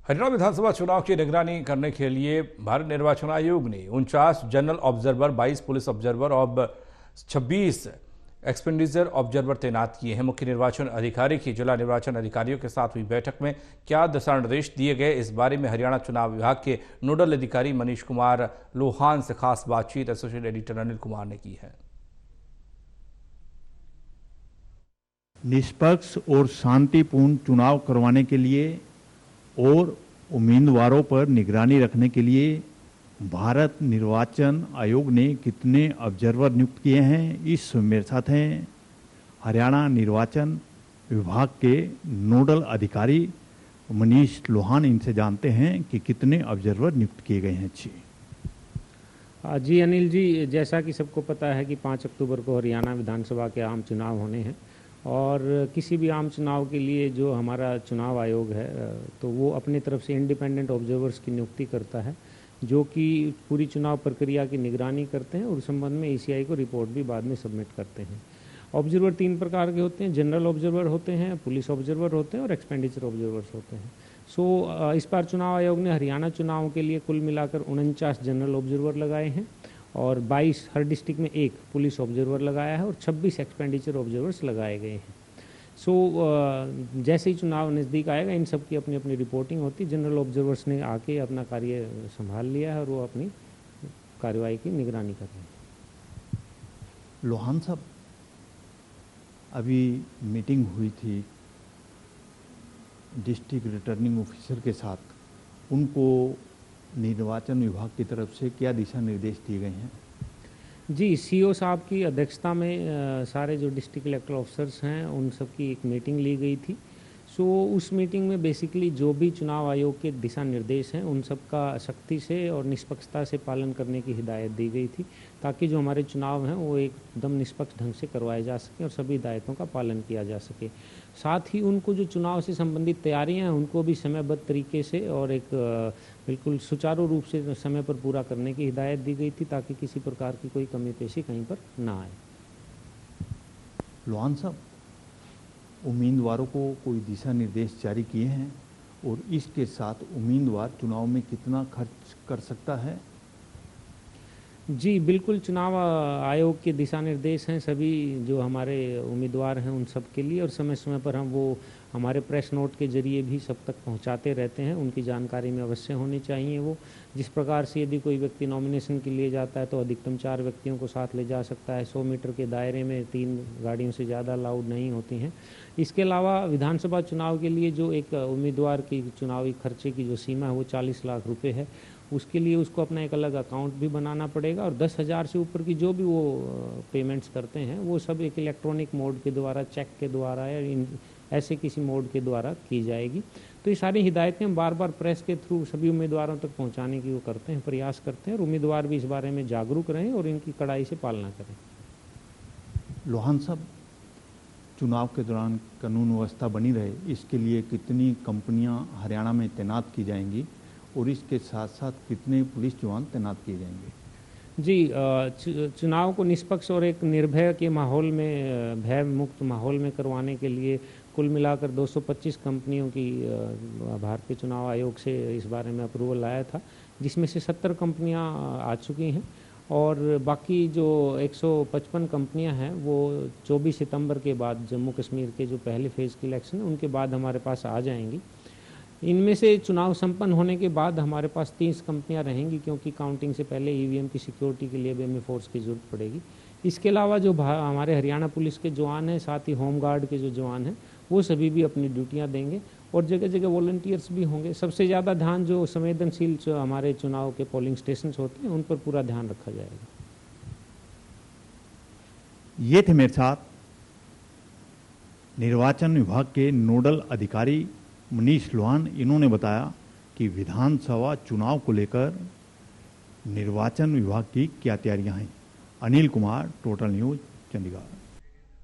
हरियाणा विधानसभा चुनाव की निगरानी करने के लिए भारत निर्वाचन आयोग ने 49 जनरल ऑब्जर्वर, 22 पुलिस ऑब्जर्वर और 26 एक्सपेंडिचर ऑब्जर्वर तैनात किए हैं। मुख्य निर्वाचन अधिकारी की जिला निर्वाचन अधिकारियों के साथ हुई बैठक में क्या दिशा निर्देश दिए गए, इस बारे में हरियाणा चुनाव विभाग के नोडल अधिकारी मनीष कुमार लोहान से खास बातचीत एसोसिएट एडिटर अनिल कुमार ने की है। निष्पक्ष और शांतिपूर्ण चुनाव करवाने के लिए और उम्मीदवारों पर निगरानी रखने के लिए भारत निर्वाचन आयोग ने कितने ऑब्जर्वर नियुक्त किए हैं, इस मेरे साथ हैं हरियाणा निर्वाचन विभाग के नोडल अधिकारी मनीष लोहान। इनसे जानते हैं कि कितने ऑब्जर्वर नियुक्त किए गए हैं। जी अनिल जी, जैसा कि सबको पता है कि 5 अक्टूबर को हरियाणा विधानसभा के आम चुनाव होने हैं और किसी भी आम चुनाव के लिए जो हमारा चुनाव आयोग है तो वो अपनी तरफ से इंडिपेंडेंट ऑब्जर्वर्स की नियुक्ति करता है, जो कि पूरी चुनाव प्रक्रिया की निगरानी करते हैं और उस संबंध में ईसीआई को रिपोर्ट भी बाद में सबमिट करते हैं। ऑब्जर्वर 3 प्रकार के होते हैं, जनरल ऑब्जर्वर होते हैं, पुलिस ऑब्जर्वर होते हैं और एक्सपेंडिचर ऑब्जर्वर्स होते हैं। इस बार चुनाव आयोग ने हरियाणा चुनाव के लिए कुल मिलाकर 49 जनरल ऑब्जर्वर लगाए हैं और 22 हर डिस्ट्रिक्ट में 1 पुलिस ऑब्जर्वर लगाया है और 26 एक्सपेंडिचर ऑब्जर्वर्स लगाए गए हैं। जैसे ही चुनाव नज़दीक आएगा इन सब की अपनी अपनी रिपोर्टिंग होती। जनरल ऑब्जर्वर्स ने आके अपना कार्य संभाल लिया है और वो अपनी कार्रवाई की निगरानी कर रहे हैं। लोहान साहब, अभी मीटिंग हुई थी डिस्ट्रिक्ट रिटर्निंग ऑफिसर के साथ, उनको निर्वाचन विभाग की तरफ से क्या दिशा निर्देश दिए गए हैं? जी, सीओ साहब की अध्यक्षता में सारे जो डिस्ट्रिक्ट इलेक्टोरल ऑफिसर्स हैं उन सब की एक मीटिंग ली गई थी। उस मीटिंग में बेसिकली जो भी चुनाव आयोग के दिशा निर्देश हैं उन सब का सख्ती से और निष्पक्षता से पालन करने की हिदायत दी गई थी, ताकि जो हमारे चुनाव हैं वो एकदम निष्पक्ष ढंग से करवाए जा सकें और सभी हिदायतों का पालन किया जा सके। साथ ही उनको जो चुनाव से संबंधित तैयारियां हैं उनको भी समयबद्ध तरीके से और एक बिल्कुल सुचारू रूप से समय पर पूरा करने की हिदायत दी गई थी, ताकि किसी प्रकार की कोई कमी पेशी कहीं पर ना आए। लोहान साहब, उम्मीदवारों को कोई दिशा निर्देश जारी किए हैं और इसके साथ उम्मीदवार चुनाव में कितना खर्च कर सकता है? जी बिल्कुल, चुनाव आयोग के दिशा निर्देश हैं सभी जो हमारे उम्मीदवार हैं उन सब के लिए, और समय समय पर हम वो हमारे प्रेस नोट के जरिए भी सब तक पहुंचाते रहते हैं। उनकी जानकारी में अवश्य होनी चाहिए। वो जिस प्रकार से यदि कोई व्यक्ति नॉमिनेशन के लिए जाता है तो अधिकतम 4 व्यक्तियों को साथ ले जा सकता है। 100 मीटर के दायरे में 3 गाड़ियों से ज़्यादा अलाउड नहीं होती हैं। इसके अलावा विधानसभा चुनाव के लिए जो एक उम्मीदवार की चुनावी खर्चे की जो सीमा है वो 40 लाख रुपये है। उसके लिए उसको अपना एक अलग अकाउंट भी बनाना पड़ेगा और 10,000 से ऊपर की जो भी वो पेमेंट्स करते हैं वो सब एक इलेक्ट्रॉनिक मोड के द्वारा, चेक के द्वारा या ऐसे किसी मोड के द्वारा की जाएगी। तो ये सारी हिदायतें हम बार बार प्रेस के थ्रू सभी उम्मीदवारों तक पहुंचाने की वो करते हैं, प्रयास करते हैं, और उम्मीदवार भी इस बारे में जागरूक रहें और इनकी कड़ाई से पालना करें। लोहान साहब, चुनाव के दौरान कानून व्यवस्था बनी रहे, इसके लिए कितनी कंपनियां हरियाणा में तैनात की जाएंगी और इसके साथ साथ कितने पुलिस जवान तैनात किए जाएंगे? जी, चुनाव को निष्पक्ष और एक निर्भय के माहौल में, भय मुक्त माहौल में करवाने के लिए कुल मिलाकर 225 कंपनियों की भारतीय चुनाव आयोग से इस बारे में अप्रूवल आया था, जिसमें से 70 कंपनियां आ चुकी हैं और बाकी जो 155 कंपनियां हैं वो 24 सितंबर के बाद जम्मू कश्मीर के जो पहले फेज़ के इलेक्शन है उनके बाद हमारे पास आ जाएंगी। इनमें से चुनाव संपन्न होने के बाद हमारे पास 30 कंपनियां रहेंगी, क्योंकि काउंटिंग से पहले ईवीएम की सिक्योरिटी के लिए भी हमें फोर्स की ज़रूरत पड़ेगी। इसके अलावा जो हमारे हरियाणा पुलिस के जवान हैं, साथ ही होम गार्ड के जो जवान हैं, वो सभी भी अपनी ड्यूटियां देंगे और जगह जगह वॉलंटियर्स भी होंगे। सबसे ज़्यादा ध्यान जो संवेदनशील हमारे चुनाव के पोलिंग स्टेशन होते हैं उन पर पूरा ध्यान रखा जाएगा। ये थे मेरे साथ निर्वाचन विभाग के नोडल अधिकारी मनीष लोहान। इन्होंने बताया कि विधानसभा चुनाव को लेकर निर्वाचन विभाग की क्या तैयारियां हैं। Anil Kumar, total news, Chandigarh.